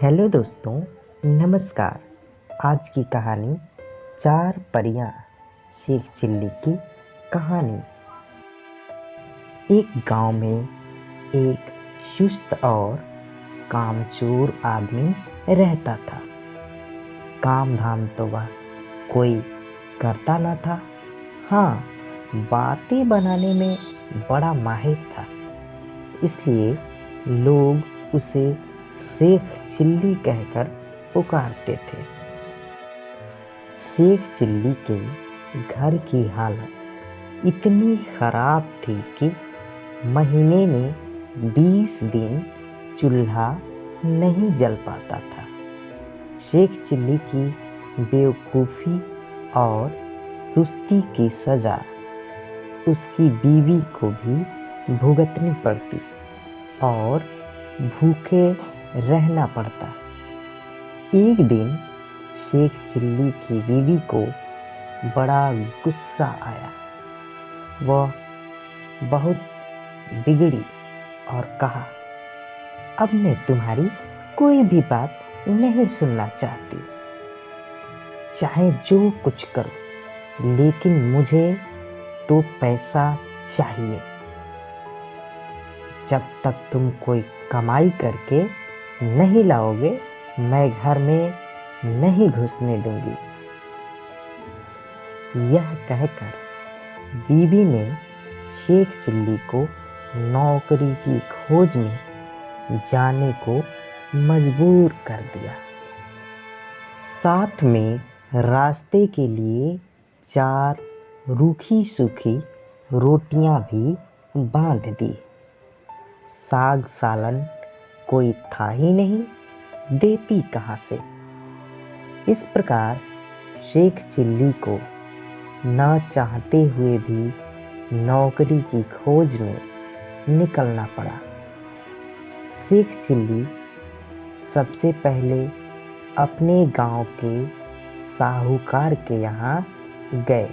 Hello दोस्तों, नमस्कार। आज की कहानी चार परियां शेख चिल्ली की कहानी। एक गांव में एक सुस्त और कामचोर आदमी रहता था। काम धाम तो वह कोई करता न था। हाँ, बातें बनाने में बड़ा माहिर था। इसलिए लोग उसे शेख चिल्ली कहकर पुकारते थे। शेख चिल्ली के घर की हालत इतनी खराब थी कि महीने में 20 दिन चूल्हा नहीं जल पाता था। शेख चिल्ली की बेवकूफ़ी और सुस्ती की सजा उसकी बीवी को भी भुगतनी पड़ती और भूखे रहना पड़ता। एक दिन शेख चिल्ली की बीवी को बड़ा गुस्सा आया। वह बहुत बिगड़ी और कहा, अब मैं तुम्हारी कोई भी बात नहीं सुनना चाहती। चाहे जो कुछ करो, लेकिन मुझे तो पैसा चाहिए। जब तक तुम कोई कमाई करके नहीं लाओगे, मैं घर में नहीं घुसने दूंगी। यह कहकर बीवी ने शेख चिल्ली को नौकरी की खोज में जाने को मजबूर कर दिया। साथ में रास्ते के लिए 4 रूखी सूखी रोटियां भी बांध दी। साग सालन कोई था ही नहीं, देती कहाँ से। इस प्रकार शेख चिल्ली को न चाहते हुए भी नौकरी की खोज में निकलना पड़ा। शेख चिल्ली सबसे पहले अपने गांव के साहूकार के यहाँ गए।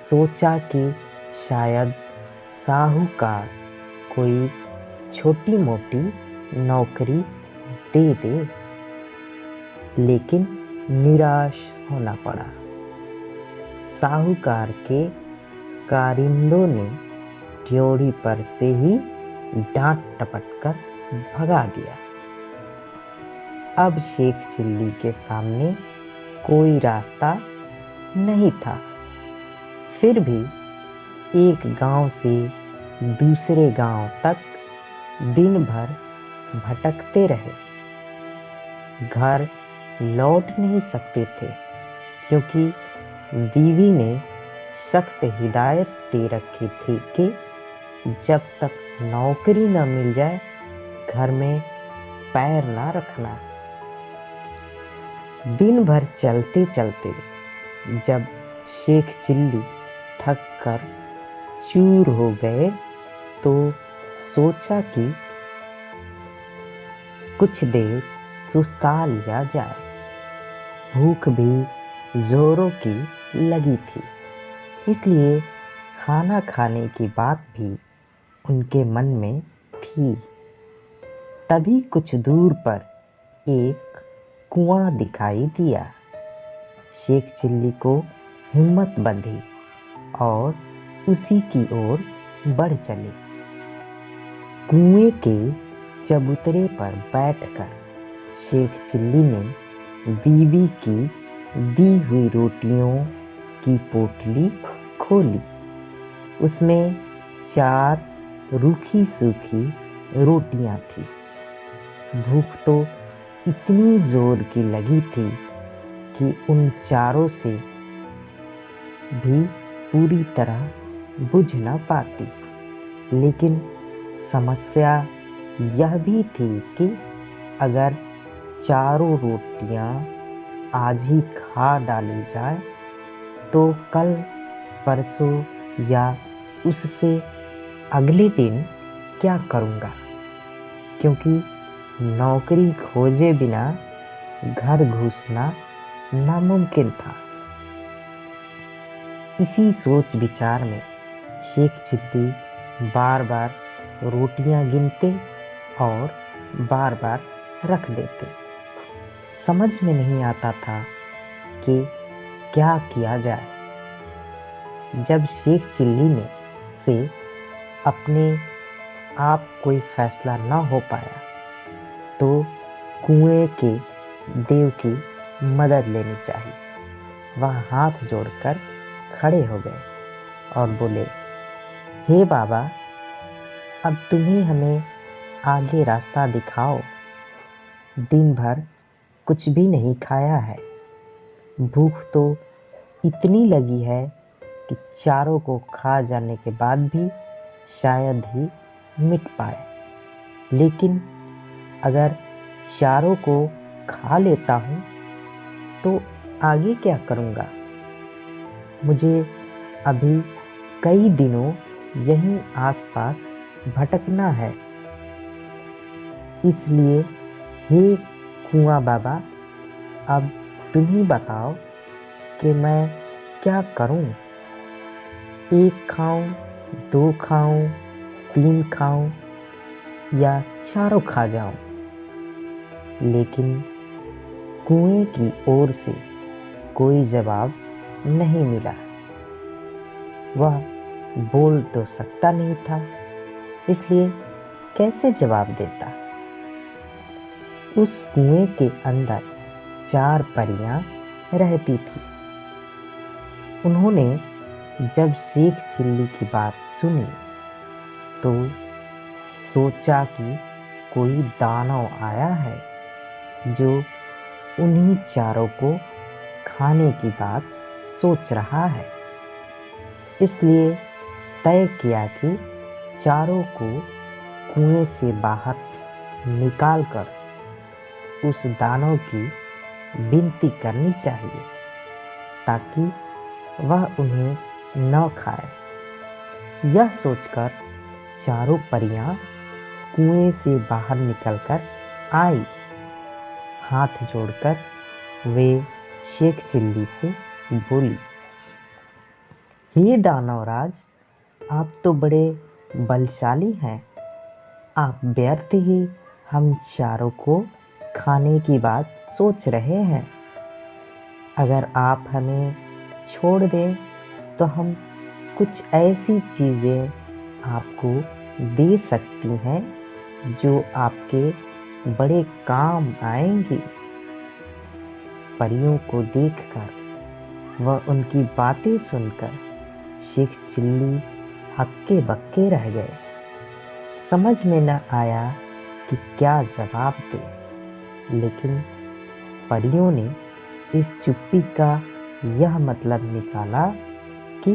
सोचा कि शायद साहूकार कोई छोटी मोटी नौकरी दे दे, लेकिन निराश होना पड़ा। साहूकार के कारिंदों ने ड्योढ़ी पर से ही डांट टपट कर भगा दिया। अब शेख चिल्ली के सामने कोई रास्ता नहीं था। फिर भी एक गांव से दूसरे गांव तक दिन भर भटकते रहे। घर लौट नहीं सकते थे, क्योंकि बीवी ने सख्त हिदायत दे रखी थी कि जब तक नौकरी न मिल जाए, घर में पैर ना रखना। दिन भर चलते चलते जब शेख चिल्ली थक कर चूर हो गए, तो सोचा कि कुछ देर सुस्ता लिया जाए। भूख भी जोरों की लगी थी, इसलिए खाना खाने की बात भी उनके मन में थी। तभी कुछ दूर पर एक कुआं दिखाई दिया। शेख चिल्ली को हिम्मत बंधी और उसी की ओर बढ़ चले। कुएं के चबूतरे पर बैठकर शेख चिल्ली ने बीवी की दी हुई रोटियों की पोटली खोली। उसमें 4 रूखी सूखी रोटियां थी। भूख तो इतनी जोर की लगी थी कि उन चारों से भी पूरी तरह बुझ न पाती। लेकिन समस्या यह भी थी कि अगर चारों रोटियां आज ही खा डाली जाए, तो कल परसों या उससे अगले दिन क्या करूँगा, क्योंकि नौकरी खोजे बिना घर घुसना नामुमकिन था। इसी सोच विचार में शेख चिल्ली बार बार रोटियां गिनते और बार बार रख देते। समझ में नहीं आता था कि क्या किया जाए। जब शेख चिल्ली ने से अपने आप कोई फैसला न हो पाया तो कुएं के देव की मदद लेनी चाहिए। वह हाथ जोड़कर खड़े हो गए और बोले, हे बाबा, अब तुम ही हमें आगे रास्ता दिखाओ। दिन भर कुछ भी नहीं खाया है। भूख तो इतनी लगी है कि चारों को खा जाने के बाद भी शायद ही मिट पाए। लेकिन अगर चारों को खा लेता हूँ तो आगे क्या करूँगा? मुझे अभी कई दिनों यहीं आसपास भटकना है। इसलिए हे कुआं बाबा, अब तुम ही बताओ कि मैं क्या करूं? एक खाऊं, दो खाऊं, तीन खाऊं या चारों खा जाऊं? लेकिन कुएं की ओर से कोई जवाब नहीं मिला। वह बोल तो सकता नहीं था, इसलिए कैसे जवाब देता? उस कुएं के अंदर 4 परियां रहती थी। उन्होंने जब शेख चिल्ली की बात सुनी तो सोचा कि कोई दानव आया है जो उन्हीं चारों को खाने की बात सोच रहा है। इसलिए तय किया कि चारों को कुएं से बाहर निकालकर उस दानव की विनती करनी चाहिए ताकि वह उन्हें न खाए। यह सोचकर चारों परियां कुएं से बाहर निकलकर आई। हाथ जोड़कर वे शेख चिल्ली से बोली, हे दानवराज, आप तो बड़े बलशाली हैं। आप व्यर्थ ही हम चारों को खाने की बात सोच रहे हैं। अगर आप हमें छोड़ दें तो हम कुछ ऐसी चीजें आपको दे सकती हैं जो आपके बड़े काम आएंगी। परियों को देखकर व उनकी बातें सुनकर शेख चिल्ली हक्के बक्के रह गए। समझ में न आया कि क्या जवाब दे। लेकिन परियों ने इस चुप्पी का यह मतलब निकाला कि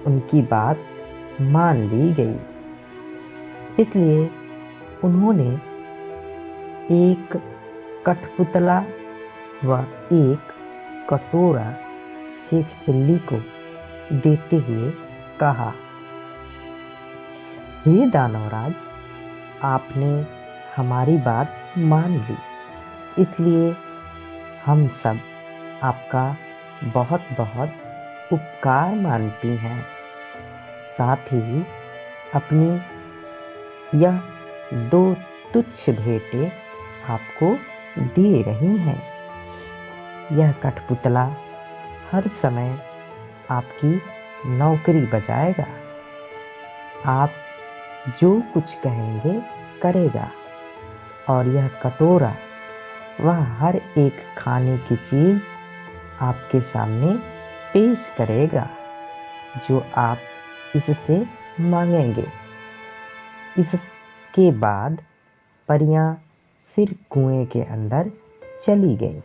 उनकी बात मान ली गई। इसलिए उन्होंने एक कठपुतला व एक कटोरा शेख चिल्ली को देते हुए कहा, हे दानवराज, आपने हमारी बात मान ली, इसलिए हम सब आपका बहुत बहुत उपकार मानती हैं। साथ ही अपनी यह 2 तुच्छ भेंटें आपको दे रही हैं। यह कठपुतला हर समय आपकी नौकरी बजाएगा। आप जो कुछ कहेंगे करेगा। और यह कटोरा वह हर एक खाने की चीज आपके सामने पेश करेगा जो आप इससे मांगेंगे। इसके बाद परियां फिर कुएं के अंदर चली गई।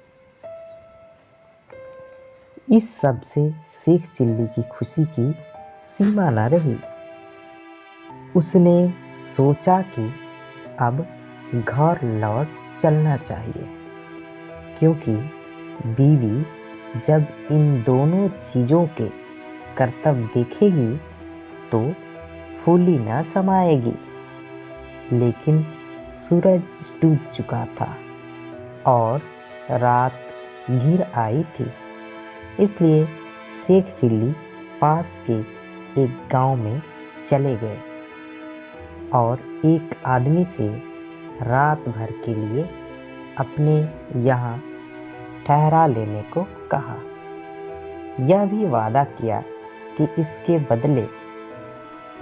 इस सब से शेख चिल्ली की खुशी की सीमा न रही। उसने सोचा कि अब घर लौट चलना चाहिए, क्योंकि बीवी जब इन दोनों चीजों के कर्तव्य देखेगी तो फूली न समाएगी। लेकिन सूरज डूब चुका था और रात घिर आई थी। इसलिए शेख चिल्ली पास के एक गांव में चले गए और एक आदमी से रात भर के लिए अपने यहाँ ठहरा लेने को कहा। यह भी वादा किया कि इसके बदले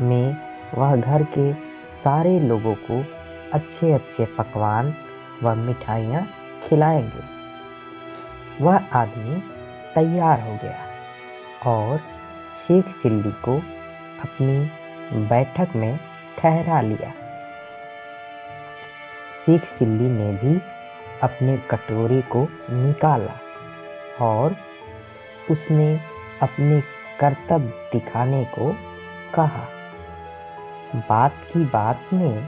में वह घर के सारे लोगों को अच्छे अच्छे पकवान व मिठाइयाँ खिलाएंगे। वह आदमी तैयार हो गया और शेख चिल्ली को अपनी बैठक में ठहरा लिया। शेख चिल्ली ने भी अपने कटोरे को निकाला और उसने अपने कर्तव्य दिखाने को कहा। बात की बात में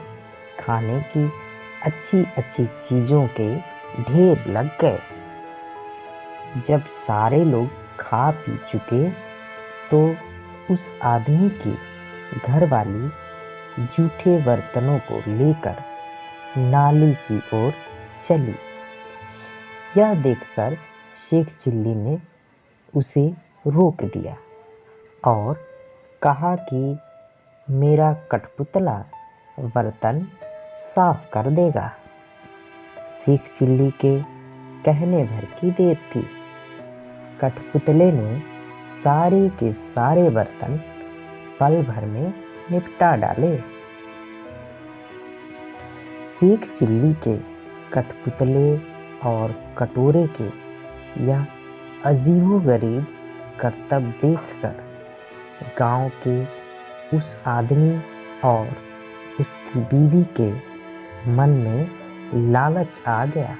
खाने की अच्छी अच्छी चीज़ों के ढेर लग गए। जब सारे लोग खा पी चुके तो उस आदमी की घरवाली जूठे बर्तनों को लेकर नाली की ओर चली। यह देखकर शेख चिल्ली ने उसे रोक दिया और कहा कि मेरा कठपुतला बर्तन साफ कर देगा। शेख चिल्ली के कहने भर की देर थी। कठपुतले ने सारे के सारे बर्तन पल भर में निपटा डाले। शेख चिल्ली के कठपुतले और कटोरे के यह अजीबोगरीब करतब देखकर गांव के उस आदमी और उसकी बीवी के मन में लालच आ गया।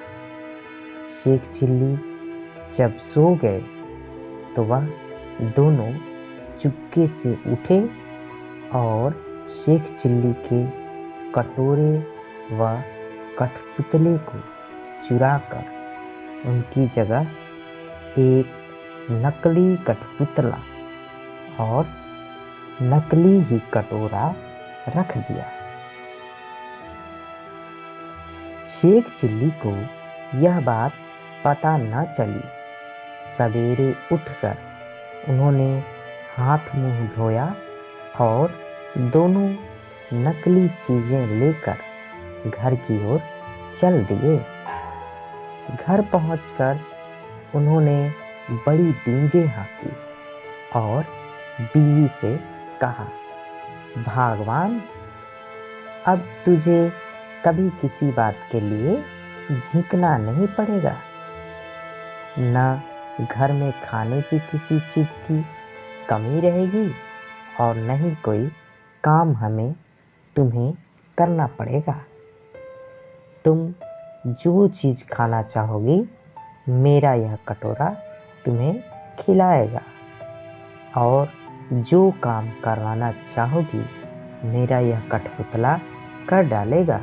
शेख चिल्ली जब सो गए तो वह दोनों चुपके से उठे और शेख चिल्ली के कटोरे व कठपुतले को चुराकर उनकी जगह एक नकली कठपुतला और नकली ही कटोरा रख दिया। शेख चिल्ली को यह बात पता न चली। सवेरे उठकर उन्होंने हाथ मुंह धोया और दोनों नकली चीजें लेकर घर की ओर चल दिए। घर पहुंचकर उन्होंने बड़ी डींगे हाँकी और बीवी से कहा, भगवान, अब तुझे कभी किसी बात के लिए झिकना नहीं पड़ेगा। न घर में खाने की किसी चीज की कमी रहेगी और न ही कोई काम हमें तुम्हें करना पड़ेगा। तुम जो चीज खाना चाहोगी मेरा यह कटोरा तुम्हें खिलाएगा और जो काम करवाना चाहोगी मेरा यह कठपुतला कर डालेगा।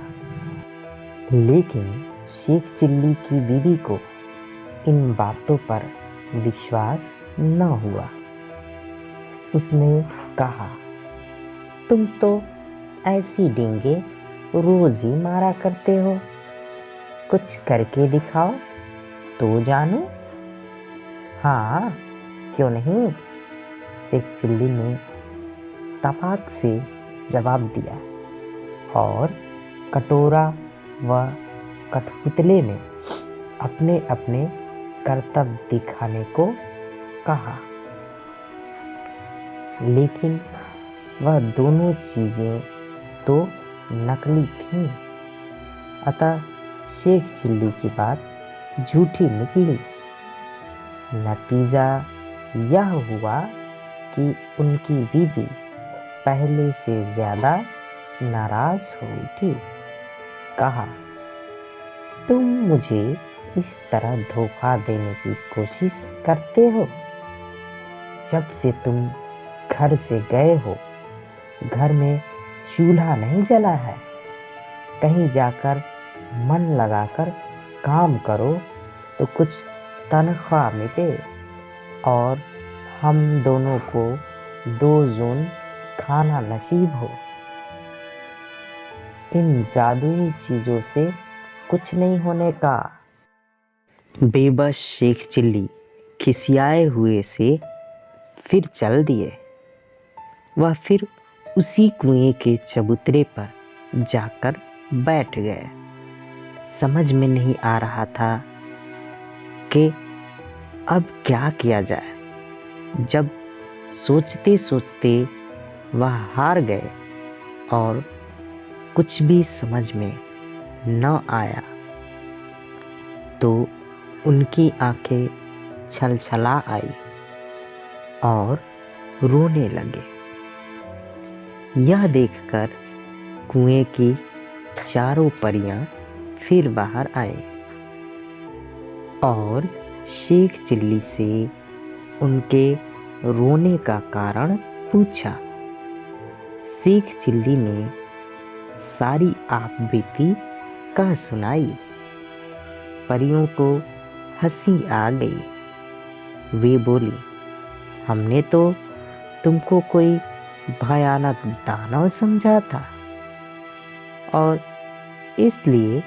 लेकिन शेख चिल्ली की बीवी को इन बातों पर विश्वास न हुआ। उसने कहा, तुम तो ऐसी डींगे रोज ही मारा करते हो, कुछ करके दिखाओ तो जानू। हाँ, क्यों नहीं, शेख चिल्ली ने तपाक से जवाब दिया और कटोरा व कठपुतले में अपने अपने कर्तव्य दिखाने को कहा। लेकिन वह दोनों चीजें तो नकली थीं। अतः शेख चिल्ली की बात झूठी निकली। नतीजा यह हुआ कि उनकी बीवी पहले से ज्यादा नाराज हो उठी। कहा, तुम मुझे इस तरह धोखा देने की कोशिश करते हो। जब से तुम घर से गए हो घर में चूल्हा नहीं जला है। कहीं जाकर मन लगाकर काम करो तो कुछ तनख्वाह मिले और हम दोनों को 2 जून खाना नसीब हो। इन जादुई चीजों से कुछ नहीं होने का। बेबस शेख चिल्ली खिसियाए हुए से फिर चल दिए। वह फिर उसी कुएं के चबूतरे पर जाकर बैठ गए। समझ में नहीं आ रहा था कि अब क्या किया जाए। जब सोचते सोचते वह हार गए और कुछ भी समझ में न आया तो उनकी आंखें छलछला आई और रोने लगे। यह देखकर कुएं की चारों परियां फिर बाहर आईं और शेख चिल्ली से उनके रोने का कारण पूछा। शेख चिल्ली ने सारी आप बीती कह सुनाई। परियों को हंसी आ गई। वे बोली, हमने तो तुमको कोई भयानक दानव समझा था और इसलिए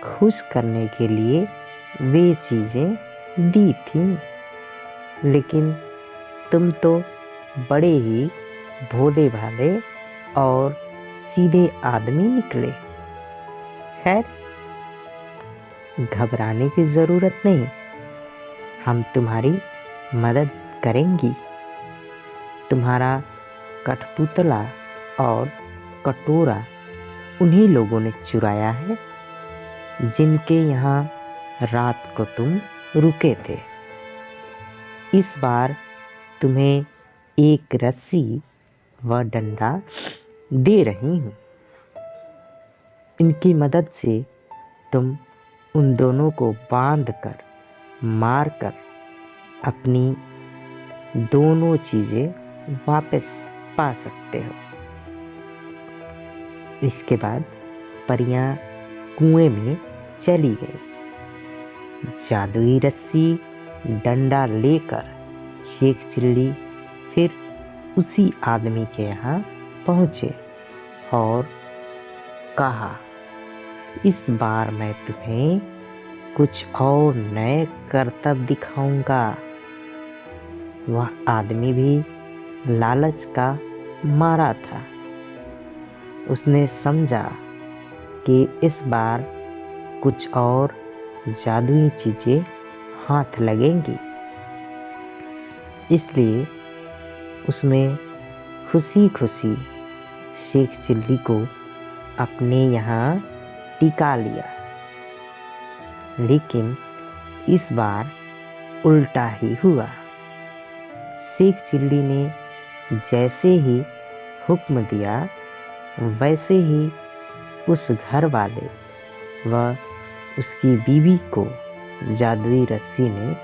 खुश करने के लिए वे चीजें दी थीं, लेकिन तुम तो बड़े ही भोले भाले और सीधे आदमी निकले। खैर, घबराने की जरूरत नहीं, हम तुम्हारी मदद करेंगी। तुम्हारा कठपुतला और कटोरा उन्हीं लोगों ने चुराया है जिनके यहाँ रात को तुम रुके थे। इस बार तुम्हें एक रस्सी व डंडा दे रही हूँ। इनकी मदद से तुम उन दोनों को बांधकर मारकर अपनी दोनों चीजें वापस पा सकते हो। इसके बाद परियां कुएं में चली गई। जादुई रस्सी डंडा लेकर शेख चिल्ली फिर उसी आदमी के यहाँ पहुंचे और कहा, इस बार मैं तुम्हें कुछ और नए करतब दिखाऊंगा। वह आदमी भी लालच का मारा था। उसने समझा कि इस बार कुछ और जादुई चीजें हाथ लगेंगी, इसलिए उसमें खुशी खुशी शेख चिल्ली को अपने यहाँ टिका लिया। लेकिन इस बार उल्टा ही हुआ। शेख चिल्ली ने जैसे ही हुक्म दिया वैसे ही उस घर वाले व उसकी बीवी को जादुई रस्सी ने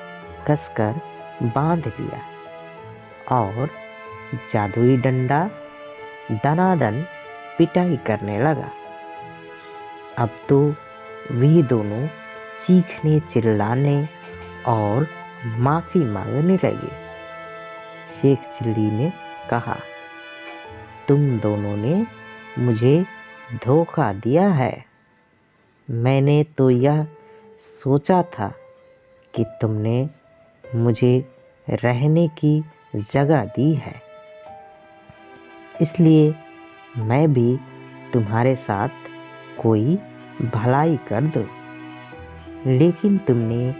कसकर बांध लिया और जादुई डंडा दनादन पिटाई करने लगा। अब तो वे दोनों चीखने चिल्लाने और माफी मांगने लगे। शेख चिल्ली ने कहा, तुम दोनों ने मुझे धोखा दिया है। मैंने तो यह सोचा था कि तुमने मुझे रहने की जगह दी है, इसलिए मैं भी तुम्हारे साथ कोई भलाई कर दूं। लेकिन तुमने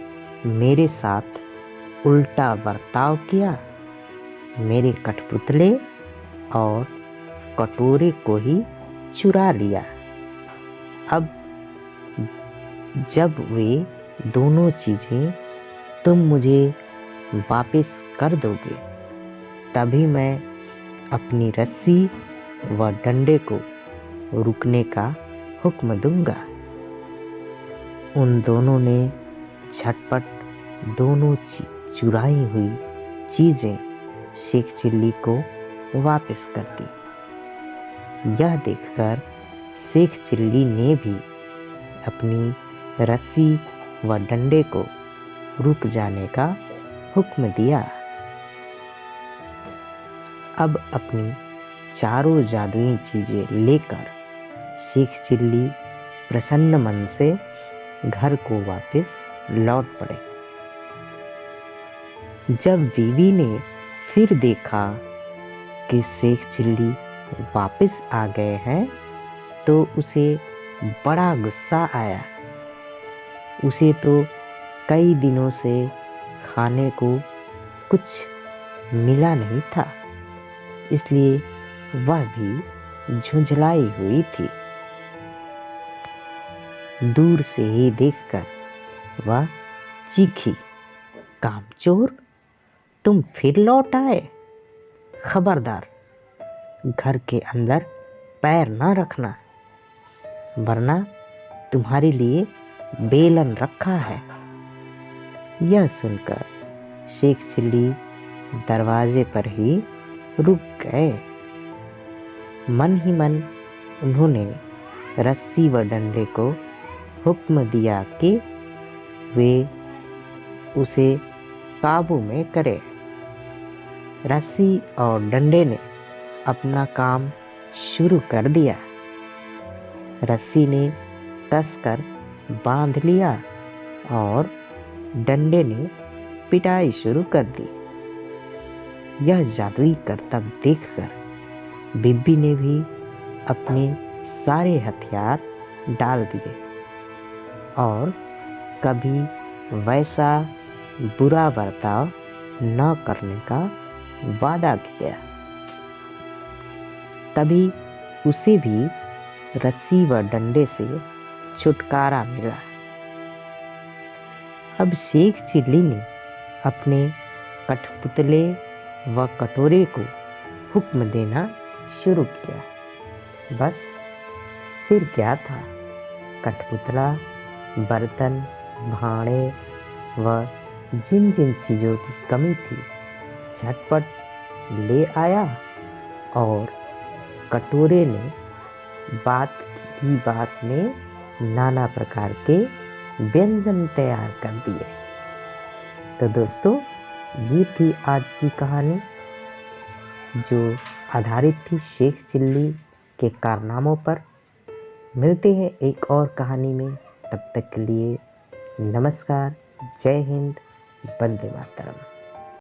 मेरे साथ उल्टा बर्ताव किया। मेरे कठपुतले और कटोरे को ही चुरा लिया। अब जब वे दोनों चीजें तुम मुझे वापस कर दोगे, तभी मैं अपनी रस्सी व डंडे को रुकने का हुक्म दूंगा। उन दोनों ने झटपट दोनों चुराई हुई चीजें शेख चिल्ली को वापस कर दी। यह देखकर शेख चिल्ली ने भी अपनी रस्सी व डंडे को रुक जाने का हुक्म दिया। अब अपनी चारों जादुई चीजें लेकर शेख चिल्ली प्रसन्न मन से घर को वापस लौट पड़े। जब बीवी ने फिर देखा कि शेख चिल्ली वापस आ गए हैं तो उसे बड़ा गुस्सा आया उसे तो कई दिनों से खाने को कुछ मिला नहीं था, इसलिए वह भी झुंझलाई हुई थी। दूर से ही देखकर वह चीखी, कामचोर, तुम फिर लौट आए। खबरदार, घर के अंदर पैर न रखना, वरना तुम्हारे लिए बेलन रखा है। यह सुनकर शेख चिल्ली दरवाजे पर ही रुक गए। मन ही मन उन्होंने रस्सी व डंडे को हुक्म दिया कि वे उसे काबू में करे। रस्सी और डंडे ने अपना काम शुरू कर दिया। रस्सी ने कसकर बांध लिया और डंडे ने पिटाई शुरू कर दी। यह जादुई करतब देखकर बिब्बी ने भी अपने सारे हथियार डाल दिए और कभी वैसा बुरा बर्ताव न करने का वादा किया। तभी उसे भी रस्सी व डंडे से छुटकारा मिला। अब शेख चिल्ली ने अपने कठपुतले व कटोरे को हुक्म देना शुरू किया। बस फिर क्या था, कठपुतला बर्तन, भांडे व जिन जिन चीज़ों की कमी थी झटपट ले आया और कटोरे ने बात की बात में नाना प्रकार के व्यंजन तैयार कर दिए। तो दोस्तों, ये थी आज की कहानी जो आधारित थी शेख चिल्ली के कारनामों पर। मिलते हैं एक और कहानी में, तब तक के लिए नमस्कार, जय हिंद, वंदे मातरम।